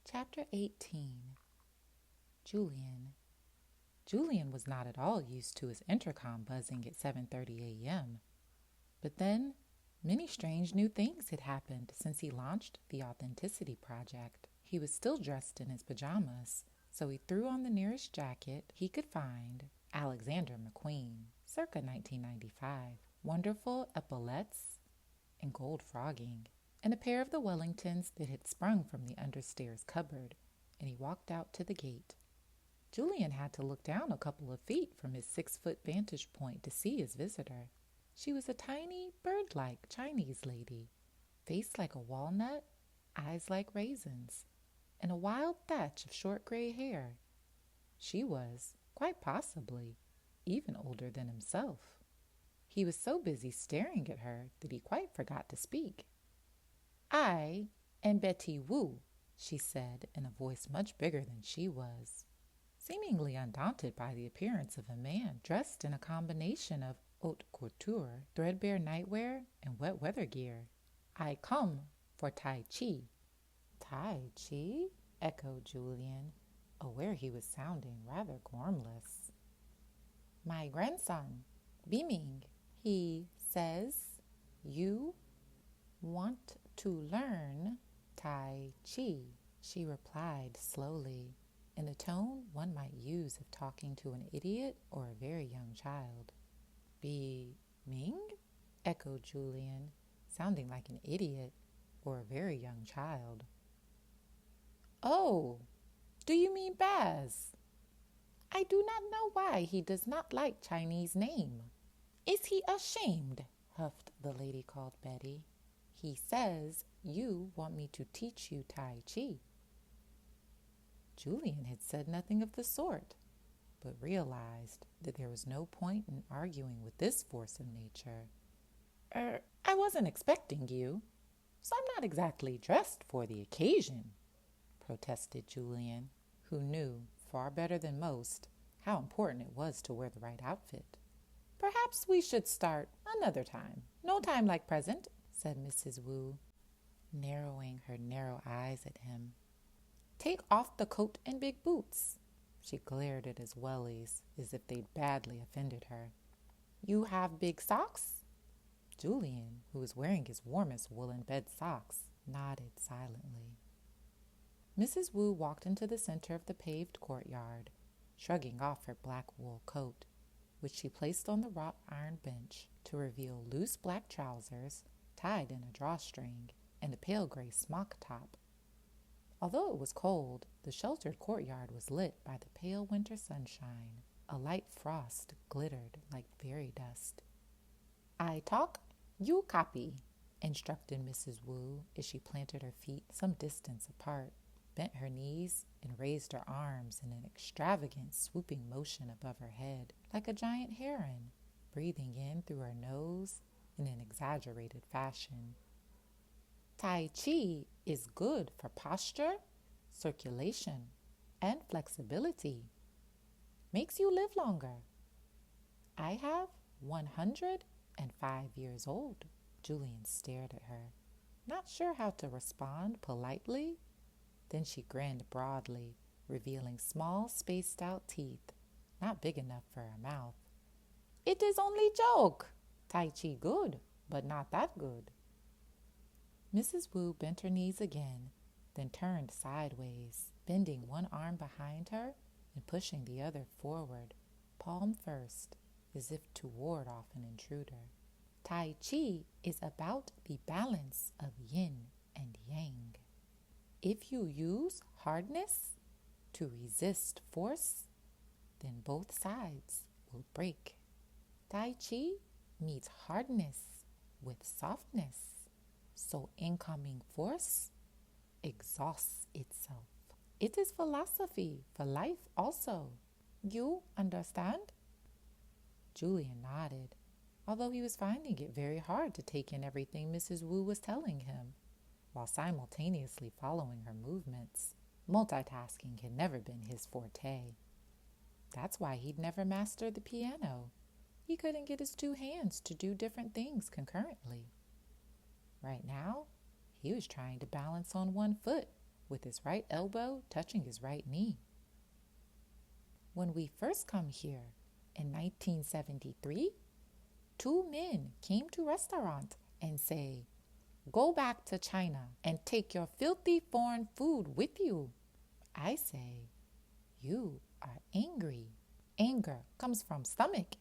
Chapter 18. Julian. Julian was not at all used to his intercom buzzing at 7:30 a.m. But then, many strange new things had happened since he launched the Authenticity Project. He was still dressed in his pajamas, so he threw on the nearest jacket he could find, Alexander McQueen, circa 1995, wonderful epaulettes and gold frogging, and a pair of the Wellingtons that had sprung from the understairs cupboard, and he walked out to the gate. Julian had to look down a couple of feet from his 6-foot vantage point to see his visitor. She was a tiny, bird-like Chinese lady, face like a walnut, eyes like raisins, and a wild thatch of short gray hair. She was, quite possibly, even older than himself. He was so busy staring at her that he quite forgot to speak. "I am Betty Wu," she said in a voice much bigger than she was, seemingly undaunted by the appearance of a man dressed in a combination of haute couture, threadbare nightwear, and wet weather gear. "I come for Tai Chi." "Tai Chi?" echoed Julian, aware he was sounding rather gormless. "My grandson, Beaming, he says you want to learn Tai Chi," she replied slowly, in a tone one might use if talking to an idiot or a very young child. "Be-ming?" echoed Julian, sounding like an idiot or a very young child. "Oh, do you mean Baz? I do not know why he does not like Chinese name." "Is he ashamed?" huffed the lady called Betty. "He says you want me to teach you Tai Chi." Julian had said nothing of the sort, but realized that there was no point in arguing with this force of nature. I wasn't expecting you, so I'm not exactly dressed for the occasion," protested Julian, who knew, far better than most, how important it was to wear the right outfit. "Perhaps we should start another time. No time like present," said Mrs. Wu, narrowing her narrow eyes at him. "Take off the coat and big boots." She glared at his wellies as if they'd badly offended her. "You have big socks?" Julian, who was wearing his warmest woolen bed socks, nodded silently. Mrs. Wu walked into the center of the paved courtyard, shrugging off her black wool coat, which she placed on the wrought iron bench to reveal loose black trousers tied in a drawstring and a pale gray smock top. Although it was cold, the sheltered courtyard was lit by the pale winter sunshine. A light frost glittered like fairy dust. "I talk, you copy," instructed Mrs. Wu as she planted her feet some distance apart, bent her knees, and raised her arms in an extravagant swooping motion above her head, like a giant heron, breathing in through her nose in an exaggerated fashion. "Tai Chi is good for posture, circulation, and flexibility. Makes you live longer. I have 105 years old." Julian stared at her, not sure how to respond politely. Then she grinned broadly, revealing small, spaced-out teeth, not big enough for her mouth. "It is only joke. Tai Chi good, but not that good." Mrs. Wu bent her knees again, then turned sideways, bending one arm behind her and pushing the other forward, palm first, as if to ward off an intruder. "Tai Chi is about the balance of yin and yang. If you use hardness to resist force, then both sides will break. Tai Chi meets hardness with softness, so incoming force exhausts itself. It is philosophy for life also. You understand?" Julian nodded, although he was finding it very hard to take in everything Mrs. Wu was telling him, while simultaneously following her movements. Multitasking had never been his forte. That's why he'd never mastered the piano. He couldn't get his 2 hands to do different things concurrently. Right now, he was trying to balance on one foot with his right elbow touching his right knee. When we first come here in 1973, two men came to restaurant and say, "Go back to China and take your filthy foreign food with you." I say, "You are angry. Anger comes from stomach.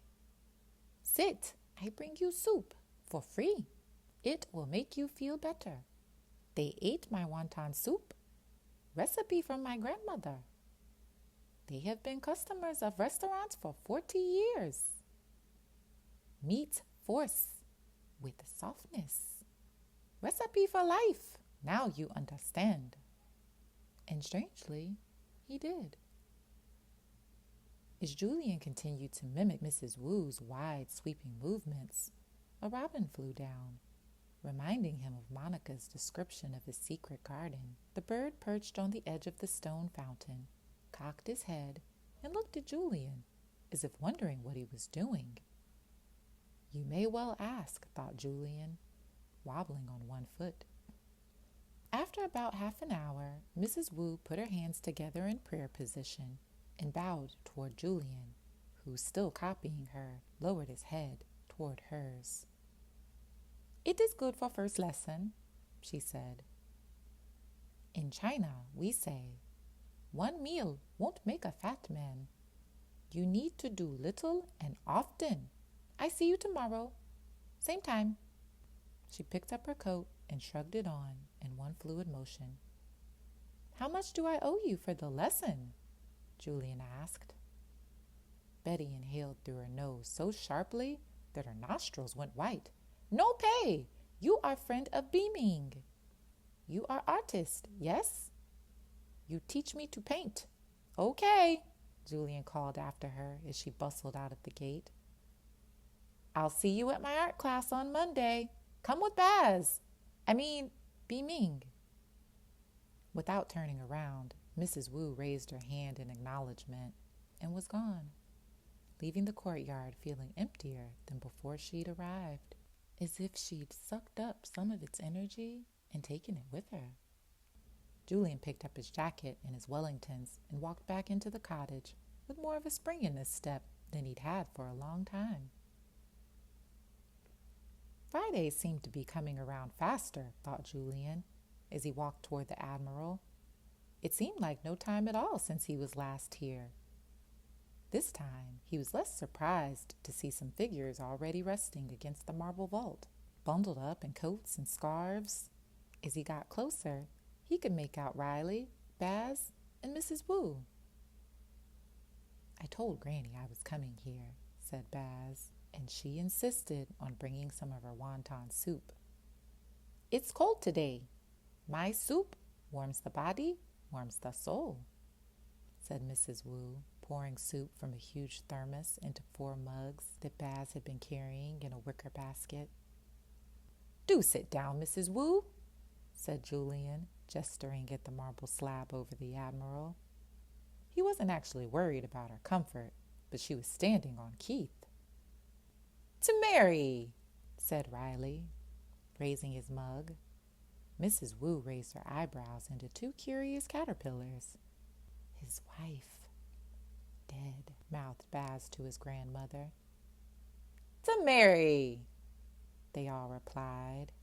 Sit, I bring you soup for free. It will make you feel better." They ate my wonton soup, recipe from my grandmother. They have been customers of restaurants for 40 years. Meat force with softness. Recipe for life. Now you understand. And strangely, he did. As Julian continued to mimic Mrs. Wu's wide, sweeping movements, a robin flew down, reminding him of Monica's description of his secret garden. The bird perched on the edge of the stone fountain, cocked his head, and looked at Julian, as if wondering what he was doing. You may well ask, thought Julian, wobbling on one foot. After about half an hour, Mrs. Wu put her hands together in prayer position and bowed toward Julian, who, still copying her, lowered his head toward hers. "It is good for first lesson," she said. "In China, we say, one meal won't make a fat man. You need to do little and often. I see you tomorrow. Same time." She picked up her coat and shrugged it on in one fluid motion. "How much do I owe you for the lesson?" Julian asked. Betty inhaled through her nose so sharply that her nostrils went white. "No pay. You are friend of Beiming. You are artist, yes? You teach me to paint." "Okay," Julian called after her as she bustled out of the gate. "I'll see you at my art class on Monday. Come with Beiming." Without turning around, Mrs. Wu raised her hand in acknowledgement and was gone, leaving the courtyard feeling emptier than before she'd arrived, as if she'd sucked up some of its energy and taken it with her. Julian picked up his jacket and his Wellingtons and walked back into the cottage with more of a spring in his step than he'd had for a long time. Fridays seemed to be coming around faster, thought Julian, as he walked toward the Admiral. It seemed like no time at all since he was last here. This time, he was less surprised to see some figures already resting against the marble vault, bundled up in coats and scarves. As he got closer, he could make out Riley, Baz, and Mrs. Wu. "I told Granny I was coming here," said Baz, and she insisted on bringing some of her wonton soup. "It's cold today. My soup warms the body, warms the soul," said Mrs. Wu, pouring soup from a huge thermos into 4 mugs that Baz had been carrying in a wicker basket. "Do sit down, Mrs. Wu," said Julian, gesturing at the marble slab over the Admiral. He wasn't actually worried about her comfort, but she was standing on Keith. "To Mary," said Riley, raising his mug. Mrs. Wu raised her eyebrows into 2 curious caterpillars. "His wife, dead," mouthed Baz to his grandmother. "To Mary," they all replied,